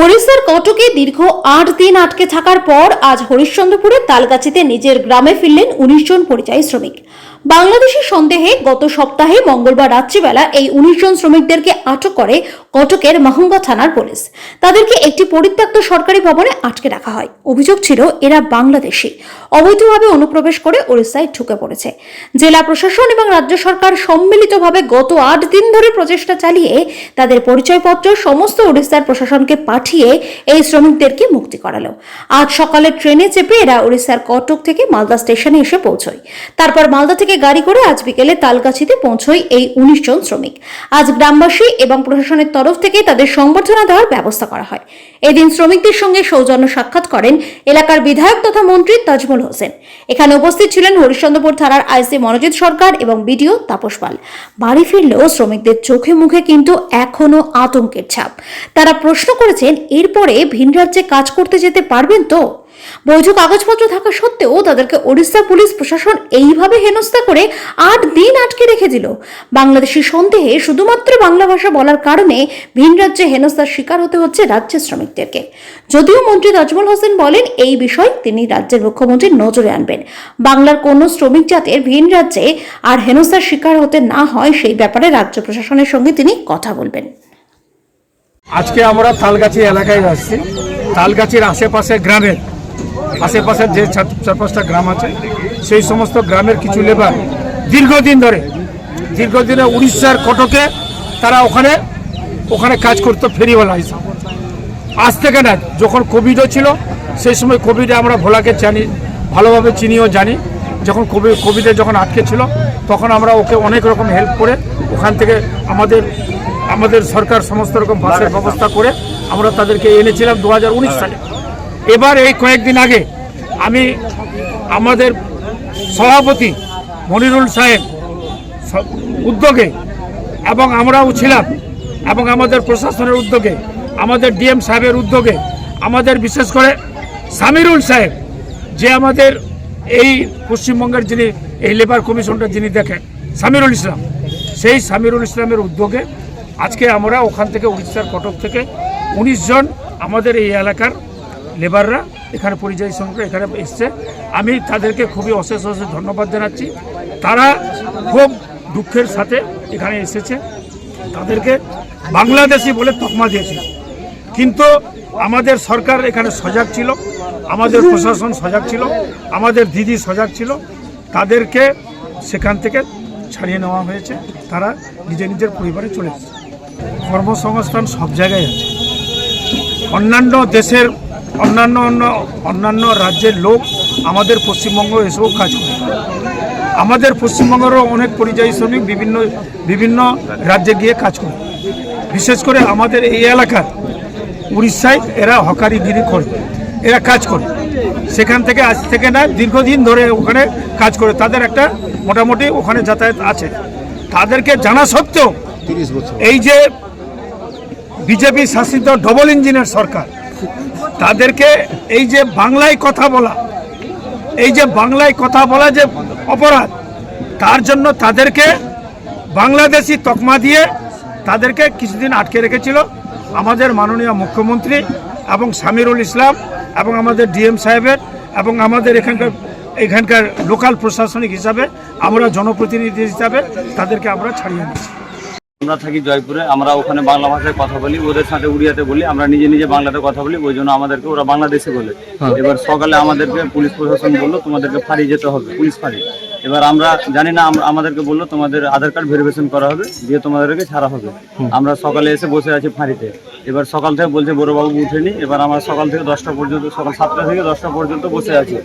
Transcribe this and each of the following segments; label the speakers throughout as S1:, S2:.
S1: ওড়িশার কটকে দীর্ঘ ৮ দিন আটকে থাকার পর আজ হরিশ্চন্দ্রপুরের তালগাছিতে নিজের গ্রামে ফিরলেন ১৯ জন পরিযায়ী শ্রমিক। বাংলাদেশের সন্দেহে গত সপ্তাহে মঙ্গলবার রাত্রিবেলা এই ১৯ জন শ্রমিকদেরকে আটক করে কটকের মাহুঙ্গা থানার পুলিশ। তাদেরকে একটি পরিত্যক্ত সরকারি ভবনে আটকে রাখা হয়। অভিযোগ ছিল এরা বাংলাদেশি অবৈধভাবে অনুপ্রবেশ করে ওড়িশায় ঢুকে পড়েছে। জেলা প্রশাসন এবং রাজ্য সরকার সম্মিলিতভাবে গত ৮ দিন ধরে প্রচেষ্টা চালিয়ে তাদের পরিচয়পত্র সমস্ত ওড়িশার প্রশাসনকে পাঠিয়ে এই শ্রমিকদেরকে মুক্তি করালো। আজ সকালে ট্রেনে চেপে এরা ওড়িশার কটক থেকে মালদা স্টেশনে এসে পৌঁছয়। তারপর মালদা থেকে গাড়ি করে আজ বিকেলে তালগাছিতে পৌঁছয় এই ১৯ জন শ্রমিক। আজ গ্রামবাসী এবং প্রশাসনের তরফ থেকে তাদের সংবর্ধনা দেওয়ার ব্যবস্থা করা হয়। এদিন শ্রমিকদের সঙ্গে সৌজন্য সাক্ষাৎ করেন এলাকার বিধায়ক তথা মন্ত্রী তাজমল হোসেন। এখানে উপস্থিত ছিলেন হরিশ্চন্দ্রপুর থানার আইসি মনোজিৎ সরকার এবং বিডিও তাপস পাল। বাড়ি ফিরলেও শ্রমিকদের চোখে মুখে কিন্তু এখনো আতঙ্কের ছাপ। তারা প্রশ্ন করেছেন, এরপরে ভিন রাজ্যে কাজ করতে যেতে পারবেন তো? বৈধ কাগজপত্র থাকা সত্ত্বেও তাদেরকে ওড়িশা পুলিশ প্রশাসন এইভাবে হেনস্থা করে ৮ দিন আটকে রেখে দিল। বাংলাদেশি সন্দেহে শুধুমাত্র বাংলা ভাষা বলার কারণে ভিন রাজ্যে হেনস্থার শিকার হতে হচ্ছে রাজ্যের শ্রমিকদেরকে। যদিও মন্ত্রী তাজমল হোসেন বলেন এই বিষয় তিনি রাজ্যের মুখ্যমন্ত্রীর নজরে আনবেন। বাংলার কোনো শ্রমিক যাতে ভিন রাজ্যে আর হেনস্থার শিকার হতে না হয় সেই ব্যাপারে রাজ্য প্রশাসনের সঙ্গে তিনি কথা বলবেন।
S2: আজকে আমরা তালগাছি এলাকায় আসছি। তালগাছির আশেপাশের যে ৪-৫টা গ্রাম আছে সেই সমস্ত গ্রামের কিছু লেবার দীর্ঘদিনে উড়িষ্যার কটকে তারা ওখানে কাজ করতো ফেরিওয়ালা হিসাবে। আজ থেকে না, যখন কোভিডও ছিল সেই সময় কোভিডে আমরা ভোলাকে ভালোভাবে চিনিও জানি। যখন কোভিডে যখন আটকে ছিল তখন আমরা ওকে অনেক রকম হেল্প করে ওখান থেকে আমাদের সরকার সমস্ত রকম বাসের ব্যবস্থা করে আমরা তাদেরকে এনেছিলাম 2019 সালে। এবার এই কয়েকদিন আগে আমি আমাদের সভাপতি মনিরুল সাহেব উদ্যোগে এবং আমরাও ছিলাম এবং আমাদের প্রশাসনের উদ্যোগে, আমাদের ডিএম সাহেবের উদ্যোগে, আমাদের বিশেষ করে সামিরুল সাহেব যে আমাদের এই পশ্চিমবঙ্গের যিনি এই লেবার কমিশনটা যিনি দেখেন, সামিরুল ইসলাম, সেই সামিরুল ইসলামের উদ্যোগে আজকে আমরা ওখান থেকে উড়িষ্যার কটক থেকে ১৯ জন আমাদের এই এলাকার লেবাররা এখানে পরিযায়ী শ্রমিকরা এখানে এসছে। আমি তাদেরকে খুবই অশেষ ধন্যবাদ জানাচ্ছি। তারা খুব দুঃখের সাথে এখানে এসেছে। তাদেরকে বাংলাদেশি বলে তকমা দিয়েছিল, কিন্তু আমাদের সরকার এখানে সজাগ ছিল, আমাদের প্রশাসন সজাগ ছিল, আমাদের দিদি সজাগ ছিল। তাদেরকে সেখান থেকে ছাড়িয়ে নেওয়া হয়েছে। তারা নিজের পরিবারে চলে এসেছে। কর্মসংস্থান সব জায়গায় আছে। অন্যান্য দেশের অন্যান্য রাজ্যের লোক আমাদের পশ্চিমবঙ্গ এসেও কাজ করে। আমাদের পশ্চিমবঙ্গেরও অনেক পরিযায়ী শ্রমিক বিভিন্ন রাজ্যে গিয়ে কাজ করে। বিশেষ করে আমাদের এই এলাকার উড়িষ্যায় এরা হকারিগিরি করে, এরা কাজ করে। সেখান থেকে আজ থেকে না, দীর্ঘদিন ধরে ওখানে কাজ করে। তাদের একটা মোটামুটি ওখানে যাতায়াত আছে। তাদেরকে জানা সত্ত্বেও এই যে বিজেপি শাসিত ডবল ইঞ্জিনের সরকার, তাদেরকে এই যে বাংলায় কথা বলা যে অপরাধ, তার জন্য তাদেরকে বাংলাদেশি তকমা দিয়ে তাদেরকে কিছুদিন আটকে রেখেছিল আমাদের মাননীয় মুখ্যমন্ত্রী এবং সামিরুল ইসলাম এবং আমাদের ডিএম সাহেবের এবং আমাদের এখানকার লোকাল প্রশাসনিক হিসাবে আমরা জনপ্রতিনিধি হিসাবে তাদেরকে আমরা ছাড়িয়ে নিয়েছি।
S3: আমরা থাকি জয়পুরে, আমরা ওখানে বাংলা ভাষায় কথা বলি, ওদের সাথে উড়িয়াতে বলি, আমরা নিজে বাংলাতে কথা বলি, ওই জন্য আমাদেরকে ওরা বাংলাদেশে বলে। এবার সকালে আমাদেরকে পুলিশ প্রশাসন বললো তোমাদেরকে ফাঁড়ি যেতে হবে, পুলিশ ফাঁড়ি। এবার আমরা জানি না, আমাদেরকে বললো তোমাদের আধার কার্ড ভেরিফিকেশন করা হবে, দিয়ে তোমাদেরকে ছাড়া হবে। আমরা সকালে এসে বসে আছি ফাঁড়িতে। এবার সকাল থেকে বলছে বড়োবাবু উঠেনি। এবার আমরা সকাল থেকে 10টা পর্যন্ত, সকাল 7টা থেকে 10টা পর্যন্ত বসে আছি।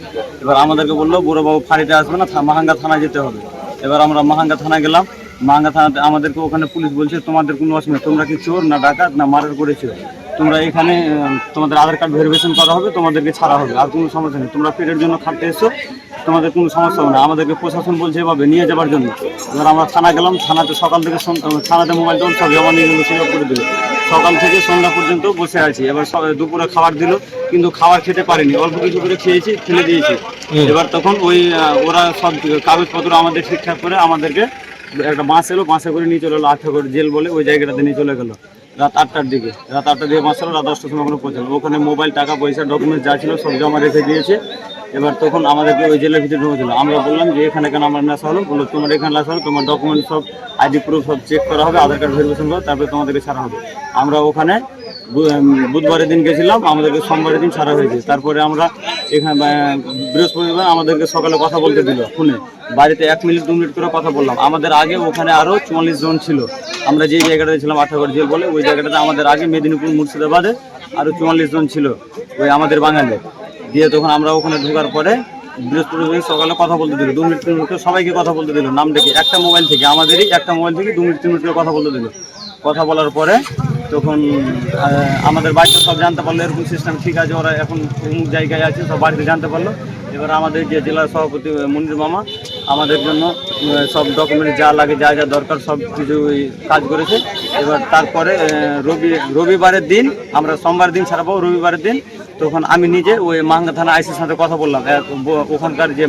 S3: এবার আমাদেরকে বললো বড়োবাবু ফাঁড়িতে আসবে না, মাহাঙ্গা থানায় যেতে হবে। এবার আমরা মাহাঙ্গা থানায় গেলাম। মাহাঙ্গা থানাতে আমাদেরকে ওখানে পুলিশ বলছে তোমাদের কোনো অসুবিধা, তোমরা কি চোর না ডাকাত না মার্ডার করেছো, তোমরা এখানে তোমাদের আধার কার্ড ভেরিফিকেশন করা হবে, তোমাদেরকে ছাড়া হবে, আর কোনো সমস্যা নেই, তোমরা পেটের জন্য খাটতে এসো, তোমাদের কোনো সমস্যা হবে না। আমাদেরকে প্রশাসন বলছে এভাবে নিয়ে যাওয়ার জন্য। এবার আমরা থানা গেলাম। থানাতে সকাল থেকে থানাতে মোবাইল টোন সব জমা নিয়ে গেলো, সুযোগ করে দিল। সকাল থেকে সন্ধ্যা পর্যন্ত বসে আছি। এবার দুপুরে খাবার দিল, কিন্তু খাবার খেতে পারিনি, অল্প কিছু করে খেয়েছি, ফেলে দিয়েছি। এবার তখন ওরা সব কাগজপত্র আমাদের ঠিকঠাক করে আমাদেরকে একটা বাস এলো, বাসে করে নিয়ে চলে এলো, 8 করে জেল বলে ওই জায়গাটাতে নিয়ে চলে গেলো। রাত 8টার দিকে বাঁচলো, রাত 10টার সময় ওখানে পৌঁছালো। ওখানে মোবাইল, টাকা পয়সা, ডকুমেন্টস যা ছিল সব জমা রেখে দিয়েছে। এবার তখন আমাদেরকে ওই জেলের ভিতরে ঢুকেছিল। আমরা বললাম যে এখানে কেন আমার নেশা হলো? বললো তোমার এখানে নেশা হলো, তোমার ডকুমেন্ট সব আইডি প্রুফ সব চেক করা হবে, আধার কার্ড ভেরিফিকেশন করে তারপরে তোমাদেরকে ছাড়া হবে। আমরা ওখানে বুধবারের দিন গেছিলাম, আমাদেরকে সোমবারের দিন ছাড়া হয়েছে। তারপরে আমরা এখানে বৃহস্পতিবার আমাদেরকে সকালে কথা বলতে দিল ফোনে, বাড়িতে 1 মিনিট 2 মিনিট করে কথা বললাম। আমাদের আগে ওখানে আরও 44 জন ছিল। আমরা যে জায়গাটাতে ছিলাম আঠাগড় জেল বলে, ওই জায়গাটাতে আমাদের আগে মেদিনীপুর মুর্শিদাবাদে আরও 44 জন ছিল, ওই আমাদের বাঙালি দিয়ে। তখন আমরা ওখানে ঢোকার পরে বৃহস্পতিবার সকালে কথা বলতে দিল, 2 মিনিট 3 মিনিট করে সবাইকে কথা বলতে দিল নাম ডেকে, একটা মোবাইল থেকে, আমাদেরই একটা মোবাইল থেকে 2 মিনিট 3 মিনিট করে কথা বলতে দিল। কথা বলার পরে তখন আমাদের বাড়িতে সব জানতে পারলো এরকম সিস্টেম ঠিক আছে, ওরা এখন অমুক জায়গায় আছে, সব বাড়িতে জানতে পারলো। এবার আমাদের যে জেলার সভাপতি মনির মামা আমাদের জন্য সব ডকুমেন্ট যা লাগে, যা যা দরকার সব কিছু কাজ করেছে। এবার তারপরে রবিবারের দিন, আমরা সোমবার দিন ছাড়া পাবো, রবিবারের দিন তখন আমি নিজে ওই মাহঙ্গা থানা আইসির সাথে কথা বললাম। ওখানকার যে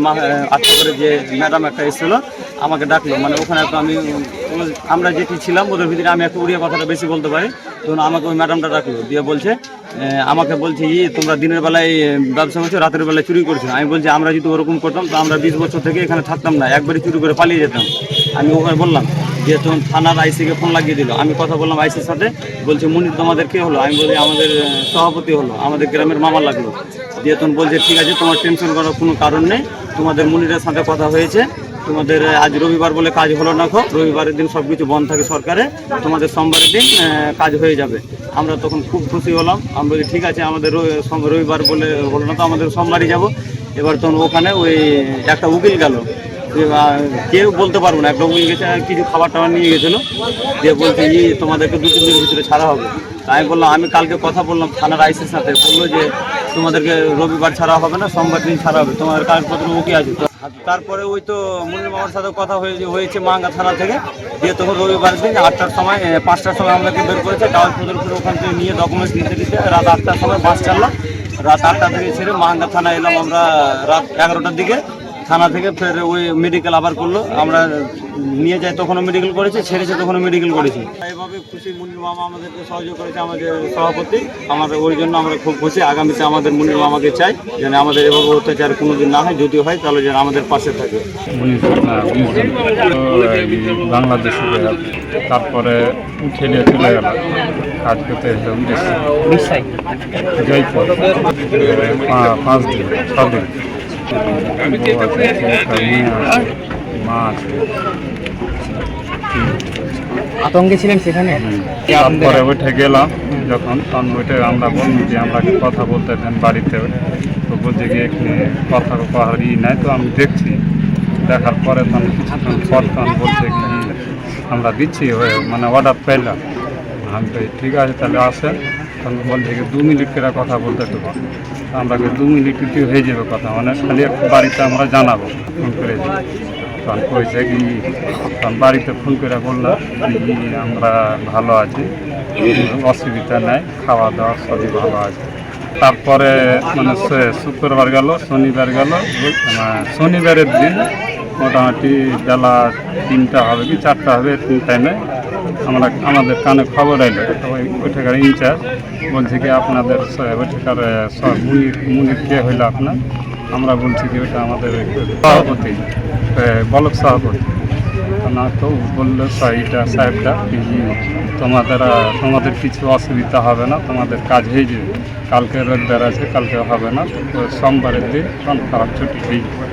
S3: আটকরের যে ম্যাডাম একটা এসেছিলো আমাকে ডাকলো, মানে ওখানে একটু আমরা যেটি ছিলাম ওদের ভিতরে আমি একটু উড়িয়া কথাটা বেশি বলতে পারি। তখন আমাকে ওই ম্যাডামটা ডাকলো, দিয়ে বলছে আমাকে বলছে তোমরা দিনের বেলায় ব্যবসা করছো, রাতের বেলায় চুরি করছো। আমি বলছি আমরা যদি ওরকম করতাম তো আমরা 20 বছর থেকে এখানে থাকতাম না, একবারই চুরি করে পালিয়ে যেতাম। আমি ওখানে বললাম যে তখন থানার আইসিকে ফোন লাগিয়ে দিল। আমি কথা বললাম আইসির সাথে, বলছে মুনির তোমাদের কে হলো? আমি বলি আমাদের সভাপতি হলো, আমাদের গ্রামের মামা লাগলো। দিয়ে তখন বলছে ঠিক আছে, তোমার টেনশন করার কোনো কারণ নেই, তোমাদের মুনিরের সাথে কথা হয়েছে, তোমাদের আজ রবিবার বলে কাজ হলো না, রবিবারের দিন সব কিছু বন্ধ থাকে সরকারে, তোমাদের সোমবারের দিন কাজ হয়ে যাবে। আমরা তখন খুব খুশি হলাম। আমরা বলি ঠিক আছে, আমাদের রবিবার বলে হলো না তো আমাদের সোমবারই যাব। এবার তখন ওখানে ওই একটা উকিল গেল, কেউ বলতে পারবো না, একটা উকিল গেছে, কিছু খাবার টাবার নিয়ে গেছিলো, দিয়ে বলছে তোমাদেরকে 2-3 দিনের ভিতরে ছাড়া হবে। আমি বললাম আমি কালকে কথা বললাম থানার আইসির সাথে, বললো যে তোমাদেরকে রবিবার ছাড়া হবে না, সোমবার দিন ছাড়া হবে, তোমাদের কাগজপত্র ওকে আছে। তারপরে ওই তো মুনির মামার সাথে কথা হয়েছে মাহঙ্গা থানা থেকে, দিয়ে তখন রবিবার দিন 8টার সময় 5টার সময় আমাদেরকে বের করেছে কাগজপত্র করে ওখান থেকে নিয়ে ডকুমেন্টস নিতে দিতে। রাত 8টার সময় বাস চাললাম, রাত 8টা থেকে ছেড়ে মাহঙ্গা থানা এলাম আমরা রাত 11টার দিকে। থানা থেকে ফের ওই মেডিকেল আবার করলো, আমরা নিয়ে যাই তখনও মেডিকেল করেছে, ছেড়েছে তখনও মেডিকেল করেছি। এইভাবে খুশি, মুনির মামা আমাদেরকে সহযোগ করেছে, আমাদের সভাপতি, আমাদের ওই জন্য আমরা খুব খুশি। আগামীতে আমাদের মুনির মামাকে চাই যেন আমাদের এভাবে অত্যাচার কোনোদিন না হয়, যদি হয় তাহলে যেন আমাদের পাশে থাকে।
S4: বাংলাদেশে তারপরে উঠে নিয়ে চলে গেল কাজ করতে, জয়পুর 5 দিন 6 দিন
S5: আতঙ্কে ছিলেন সেখানে।
S4: তারপরে উঠে গেলাম যখন, তখন ওইটা আমরা বলছি যে আমরা কথা বলতে দেন বাড়িতে। তো বলছে কি এখানে কথার উপহার নাই, তো আমি দেখছি। দেখার পরে তখন কিছুক্ষণ পর তখন বলছে কি আমরা দিচ্ছি, মানে অর্ডার পেলাম। আমি তো ঠিক আছে তাহলে আসেন। তখন বলছে কি 2 মিনিট করে কথা বলতে দেবো। আমরা 2 মিনিট হয়ে যাবে কথা, মানে খালি একটু বাড়িতে আমরা জানাবো ফোন করে দিই। তখন কইছে কি, তখন বাড়িতে ফোন করে বললাম কি আমরা ভালো আছি, অসুবিধা নেই, খাওয়া দাওয়া সবই ভালো আছে। তারপরে মানে শুক্রবার গেল, শনিবার গেল, শনিবারের দিন মোটামুটি বেলা 3টা হবে কি 4টা হবে, 3 টাইমে আমাদের কানে খবর এলো, ওইটাকার ইনচার্জ বলছে কি আপনাদের ওইটাকার মুনির কে হইলো আপনার? আমরা বলছি কি ওটা আমাদের সভাপতি, ব্লক সভাপতি। না তো বললো এটা সাহেবটা তোমাদের কিছু অসুবিধা হবে না, তোমাদের কাজ হয়ে যাবে, কালকে রোববার আছে, কালকে হবে না, সোমবারের দিন খারাপ ছুটি হয়ে যাবে।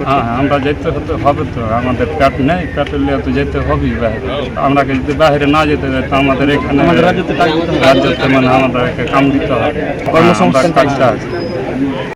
S4: হ্যাঁ, আমরা যেতে হবে তো, আমাদের পেট নেই, পেটের লিয়ে তো যেতে হবেই বাইরে। আমরা যদি বাইরে না যেতে যাই তো আমাদের এখানে রাজ্যতে মানে আমাদেরকে কাম দিতে হবে, কর্মসংস্থান কাজটা আছে।